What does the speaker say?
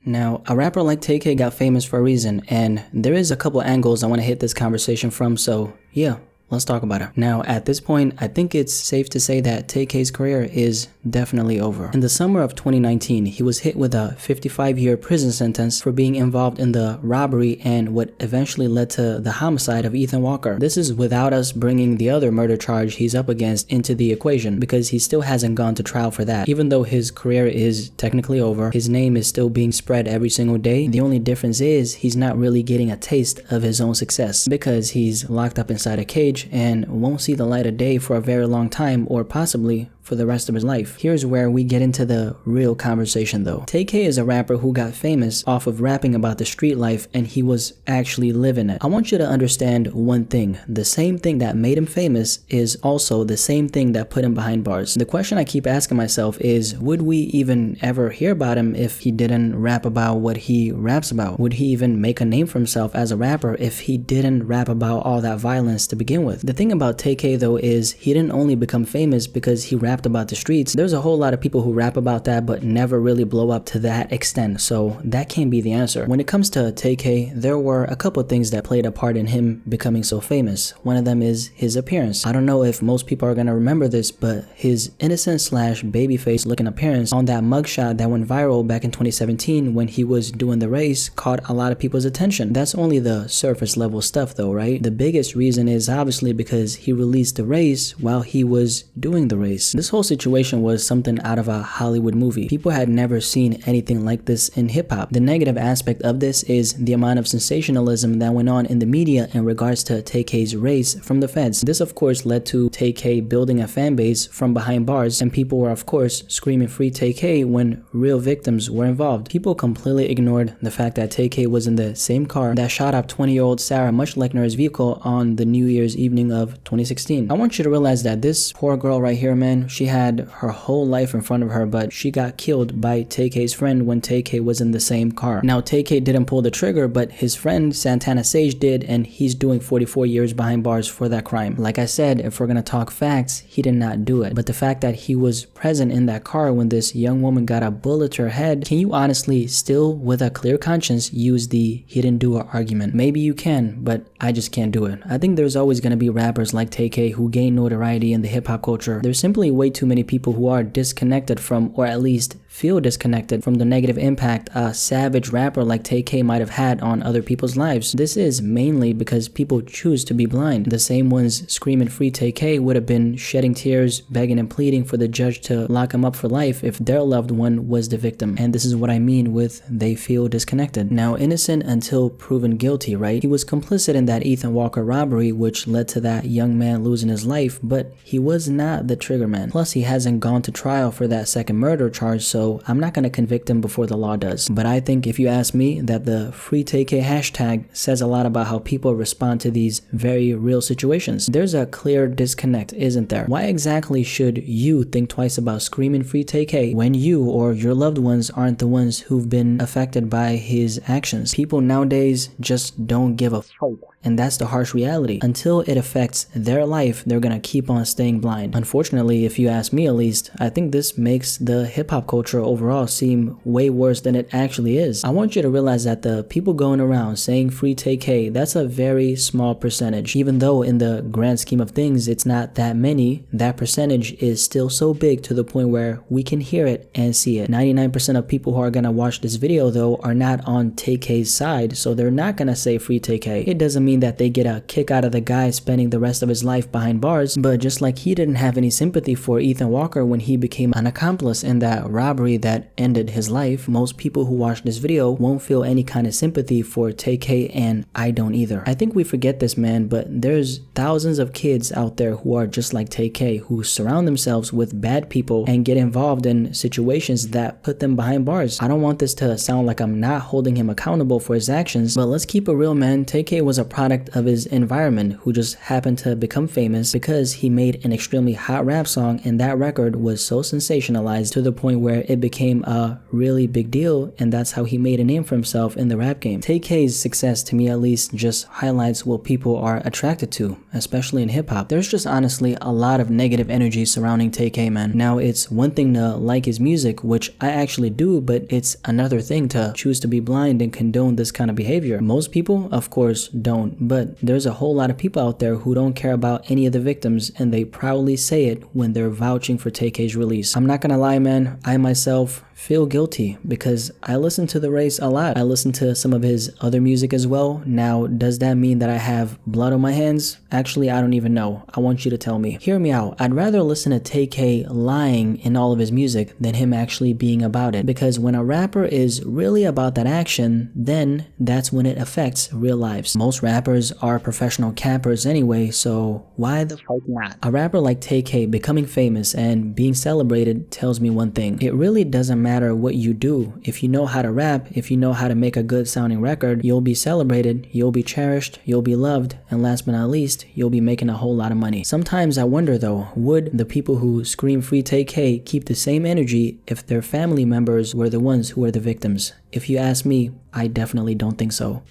Now, a rapper like Tay-K got famous for a reason, and there is a couple angles I want to hit this conversation from, so yeah, let's talk about it. Now, at this point, I think it's safe to say that Tay-K's career is definitely over. In the summer of 2019, he was hit with a 55-year prison sentence for being involved in the robbery and what eventually led to the homicide of Ethan Walker. This is without us bringing the other murder charge he's up against into the equation, because he still hasn't gone to trial for that. Even though his career is technically over, his name is still being spread every single day. The only difference is he's not really getting a taste of his own success, because he's locked up inside a cage and won't see the light of day for a very long time, or possibly for the rest of his life. Here's where we get into the real conversation though. Tay-K is a rapper who got famous off of rapping about the street life, and he was actually living it. I want you to understand one thing. The same thing that made him famous is also the same thing that put him behind bars. The question I keep asking myself is, would we even ever hear about him if he didn't rap about what he raps about? Would he even make a name for himself as a rapper if he didn't rap about all that violence to begin with? The thing about Tay-K though is he didn't only become famous because he rapped about the streets. There's a whole lot of people who rap about that but never really blow up to that extent, so that can't be the answer. When it comes to Tay-K, there were a couple things that played a part in him becoming so famous. One of them is his appearance. I don't know if most people are gonna remember this, but his innocent slash babyface looking appearance on that mugshot that went viral back in 2017 when he was doing the race caught a lot of people's attention. That's only the surface level stuff though, right? The biggest reason is obviously because he released the race while he was doing the race. This whole situation was something out of a Hollywood movie. People had never seen anything like this in hip-hop. The negative aspect of this is the amount of sensationalism that went on in the media in regards to Tay-K's race from the feds. This of course led to Tay-K building a fan base from behind bars, and people were of course screaming free Tay-K when real victims were involved. People completely ignored the fact that Tay-K was in the same car that shot up 20-year-old Sarah Muchleckner's vehicle on the New Year's evening of 2016. I want you to realize that this poor girl right here, man, she had her whole life in front of her, but she got killed by Tay-K's friend when Tay-K was in the same car. Now, Tay-K didn't pull the trigger, but his friend Santana Sage did, and he's doing 44 years behind bars for that crime. Like I said, if we're gonna talk facts, he did not do it. But the fact that he was present in that car when this young woman got a bullet to her head, can you honestly still, with a clear conscience, use the he didn't do it argument? Maybe you can, but I just can't do it. I think there's always gonna be rappers like Tay-K who gain notoriety in the hip-hop culture. There's simply way too many people who are disconnected from, or at least feel disconnected from, the negative impact a savage rapper like Tay-K might have had on other people's lives. This is mainly because people choose to be blind. The same ones screaming free Tay-K would have been shedding tears, begging and pleading for the judge to lock him up for life if their loved one was the victim. And this is what I mean with they feel disconnected. Now, innocent until proven guilty, right? He was complicit in that Ethan Walker robbery, which led to that young man losing his life, but he was not the trigger man. Plus, he hasn't gone to trial for that second murder charge, so I'm not going to convict him before the law does. But I think, if you ask me, that the free Tay-K hashtag says a lot about how people respond to these very real situations. There's a clear disconnect, isn't there? Why exactly should you think twice about screaming free Tay-K when you or your loved ones aren't the ones who've been affected by his actions? People nowadays just don't give a fuck. And that's the harsh reality. Until it affects their life, they're gonna keep on staying blind. Unfortunately, if you ask me at least, I think this makes the hip-hop culture overall seem way worse than it actually is. I want you to realize that the people going around saying free Tay-K, that's a very small percentage. Even though in the grand scheme of things, it's not that many, that percentage is still so big to the point where we can hear it and see it. 99% of people who are gonna watch this video though are not on Tay-K's side, so they're not gonna say free Tay-K. It doesn't mean that they get a kick out of the guy spending the rest of his life behind bars, but just like he didn't have any sympathy for Ethan Walker when he became an accomplice in that robbery that ended his life, most people who watch this video won't feel any kind of sympathy for Tay-K, and I don't either. I think we forget this, man, but there's thousands of kids out there who are just like Tay-K, who surround themselves with bad people and get involved in situations that put them behind bars. I don't want this to sound like I'm not holding him accountable for his actions, but let's keep it real, man. Tay-K was a product product of his environment who just happened to become famous because he made an extremely hot rap song, and that record was so sensationalized to the point where it became a really big deal, and that's how he made a name for himself in the rap game. Tay-K's success, to me at least, just highlights what people are attracted to, especially in hip-hop. There's just honestly a lot of negative energy surrounding Tay-K, man. Now, it's one thing to like his music, which I actually do, but it's another thing to choose to be blind and condone this kind of behavior. Most people, of course, don't, but there's a whole lot of people out there who don't care about any of the victims, and they proudly say it when they're vouching for Tay-K's release. I'm not gonna lie, man, I myself feel guilty because I listen to The Race a lot. I listen to some of his other music as well. Now, does that mean that I have blood on my hands? Actually, I don't even know. I want you to tell me. Hear me out. I'd rather listen to Tay-K lying in all of his music than him actually being about it, because when a rapper is really about that action, then that's when it affects real lives. Most rappers are professional campers anyway, so why the fuck not? A rapper like Tay-K becoming famous and being celebrated tells me one thing. It really doesn't matter what you do. If you know how to rap, if you know how to make a good sounding record, you'll be celebrated, you'll be cherished, you'll be loved, and last but not least, you'll be making a whole lot of money. Sometimes I wonder though, would the people who scream free Tay-K keep the same energy if their family members were the ones who were the victims? If you ask me, I definitely don't think so.